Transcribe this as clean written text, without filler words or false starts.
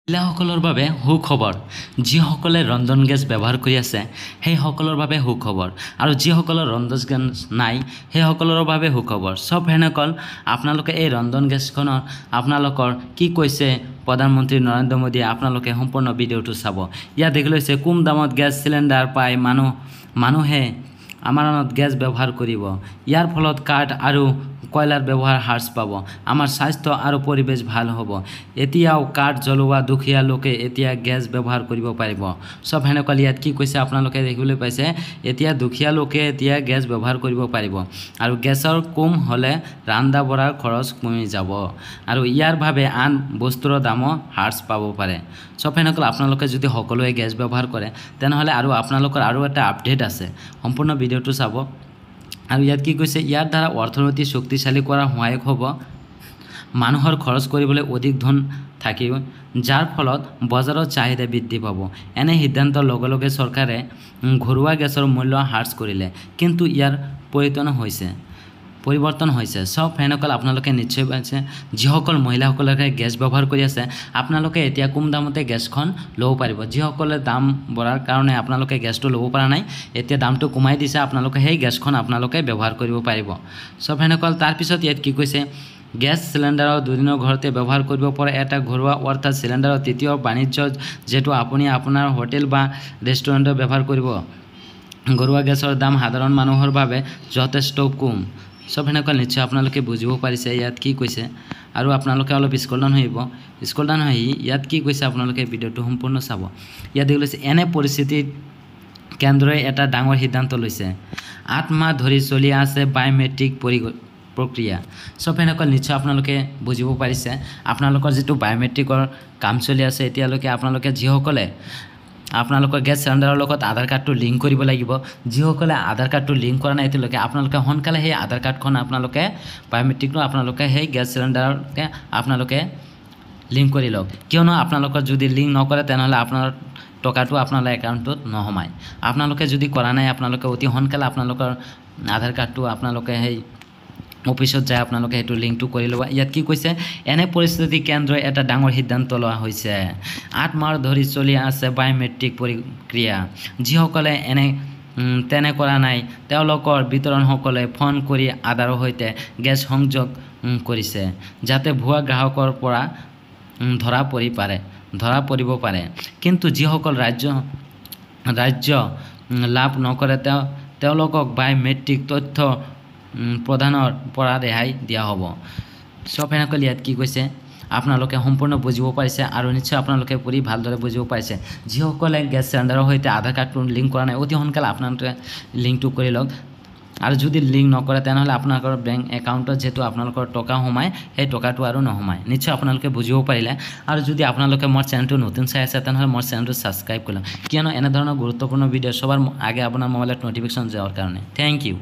মহিলাসকলৰ বাবে সুখবৰ যিসকলে ৰন্ধন গেছ ব্যৱহাৰ কৰি আছে সেইসকলৰ বাবে সুখবৰ আৰু যিসকলৰ ৰন্ধন গেছ নাই সেইসকলৰ বাবে সুখবৰ সব হেনকল আপোনালোকে এই ৰন্ধন গেছখনৰ আপোনালোকৰ কি কৈছে প্ৰধানমন্ত্ৰী নৰেন্দ্ৰ মোদীয়ে আপোনালোকে সম্পূৰ্ণ ভিডিঅ'টো চাব ইয়াত দেখি লৈছে কম দামত গেছ সিলিণ্ডাৰ পাই মানুহে আমানত গেছ ব্যৱহাৰ কৰিব ইয়াৰ ফলত কাঠ আৰু কয়লাৰ ব্যৱহাৰ হ্ৰাস পাব আমাৰ স্বাস্থ্য আৰু পৰিবেশ ভাল হ'ব এতিয়াও কাঠ জ্বলোৱা দুখীয়া লোকে এতিয়া গেছ ব্যৱহাৰ কৰিব পাৰিব সব হেনকল ইয়াত কি কৈছে আপোনালোকে দেখিবলৈ পাইছে এতিয়া দুখীয়া লোকে এতিয়া গেছ ব্যৱহাৰ কৰিব পাৰিব আৰু গেছৰ কম হ'লে ৰান্ধা বঢ়াৰ খৰচ কমি যাব আৰু ইয়াৰ বাবে আন বস্তুৰ দামো হ্ৰাস পাব পাৰে সব হেনকল আপোনালোকে যদি সকলোৱে গেছ ব্যৱহাৰ কৰে তেনেহলে আৰু আপোনালোকৰ আৰু এটা আপডেট আছে সম্পূৰ্ণ ভিডিঅ'টো চাব আৰু ইয়াত কি কৈছে ইয়াৰ দ্বাৰা অৰ্থনৈতিক শক্তিশালী কৰা সহায়ক হ'ব মানুহৰ খৰচ কৰিবলৈ অধিক ধন থাকিব যাৰ ফলত বজাৰৰ চাহিদা বৃদ্ধি পাব এনে সিদ্ধান্তৰ লগে লগে চৰকাৰে ঘৰুৱা গেছৰ মূল্য হ্ৰাস কৰিলে কিন্তু ইয়াৰ পৰিৱৰ্তন হৈছে সব হেনকল আপোনালোকে নিশ্চয় পাইছে যিসকল মহিলাসকলে গেছ ব্যৱহাৰ কৰি আছে আপোনালোকে এতিয়া কম দামতে গেছখন ল'ব পাৰিব যিসকলে দাম বঢ়াৰ কাৰণে আপোনালোকে গেছটো ল'ব পৰা নাই এতিয়া দামটো কমাই দিছে আপোনালোকে সেই গেছখন আপোনালোকে ব্যৱহাৰ কৰিব পাৰিব সব হেনকল তাৰ পিছত ইয়াত কি কৈছে গেছ সিলিণ্ডাৰৰ দুদিনৰ ঘৰতে ব্যৱহাৰ কৰিব পৰা এটা ঘৰুৱা অৰ্থাৎ সিলিণ্ডাৰৰ তৃতীয় বাণিজ্য যেটো আপুনি আপোনাৰ হোটেল বা ৰেষ্টুৰেণ্টত ব্যৱহাৰ কৰিব ঘৰুৱা গেছৰ দাম সাধাৰণ মানুহৰ বাবে যথেষ্ট কম সব হেনকল নিশ্চয় আপোনালোকে বুজিব পাৰিছে ইয়াত কি কৈছে আৰু আপোনালোকে অলপ স্ক্ৰল ডাউন হৈ ইয়াত কি কৈছে আপোনালোকে ভিডিঅ'টো সম্পূৰ্ণ চাব ইয়াত দেখি লৈছে এনে পৰিস্থিতিত কেন্দ্ৰই এটা ডাঙৰ সিদ্ধান্ত লৈছে 8 মাহ ধৰি চলি আছে বায়োমেট্ৰিক প্ৰক্ৰিয়া সব হেনকল নিশ্চয় আপোনালোকে বুজিব পাৰিছে আপোনালোকৰ যেটো বায়োমেট্ৰিকৰ কাম চলি আছে এতিয়ালৈকে আপোনালোকে যিসকলে আপোনালোকৰ গেছ সিলিণ্ডাৰৰ লগত আধাৰ কাৰ্ডটো লিংক কৰিব লাগিব যিসকলে আধাৰ কাৰ্ডটো লিংক কৰা নাই এতিয়ালৈকে আপোনালোকে সোনকালে সেই আধাৰ কাৰ্ডখন আপোনালোকে বায়োমেট্ৰিকটো আপোনালোকে সেই গেছ সিলিণ্ডাৰকে আপোনালোকে লিংক কৰি লওক কিয়নো আপোনালোকৰ যদি লিংক নকৰে তেনেহলে আপোনাৰ টকাটো আপোনাৰ একাউণ্টত নহমায় আপোনালোকে যদি কৰা নাই আপোনালোকে অতি সোনকালে আপোনালোকৰ আধাৰ কাৰ্ডটো আপোনালোকে সেই অফিসত যায় আপোনালোকে হেতু লিংকটো কৰি লবা ইয়াত কি কৈছে এনে পৰিস্থিতি কেন্দ্ৰই এটা ডাঙৰ সিদ্ধান্ত লোৱা হৈছে 8 মাহ ধৰি চলি আছে বায়োমেট্ৰিক প্ৰক্ৰিয়া যিসকলে তেনে কৰা নাই তেওঁলোকৰ বিতৰণসকলে ফোন কৰি আধাৰৰ সৈতে গেছ সংযোগ কৰিছে যাতে ভুৱা গ্ৰাহকৰ পৰা ধৰা পৰিব পাৰে কিন্তু যিসকল ৰাজ্য লাভ নকৰে তেওঁলোকক বায়োমেট্ৰিক তথ্য প্ৰদানৰ পৰা ৰেহাই দিয়া হ'ব সব হেনকল ইয়াত কি কৈছে আপোনালোকে সম্পূৰ্ণ বুজিব পাৰিছে আৰু নিশ্চয় আপোনালোকে পুৰি ভালদৰে বুজিব পাৰিছে যিসকলে গেছ সিলিণ্ডাৰৰ সৈতে আধাৰ কাৰ্ডটো লিংক কৰা নাই অতি সোনকালে আপোনালোকে লিংকটো কৰি লওক আৰু যদি লিংক নকৰে তেনেহলে আপোনালোকৰ বেংক একাউণ্টত যেটো আপোনালোকৰ টকা সোমায় সেই টকাটো আৰু নহমায় নিশ্চয় আপোনালোকে বুজিব পাৰিলে আৰু যদি আপোনালোকে মোৰ চেনেলটো নতুন চাই আছে তেনেহলে মোৰ চেনেলটো সাবস্ক্ৰাইব কৰক কিয়নো এনে ধৰণৰ গুৰুত্বপূৰ্ণ ভিডিঅ' সবাৰ আগে আপোনাৰ মোবাইলত নটিফিকেশন যাওয়াৰ কাৰণে থ্যাংক ইউ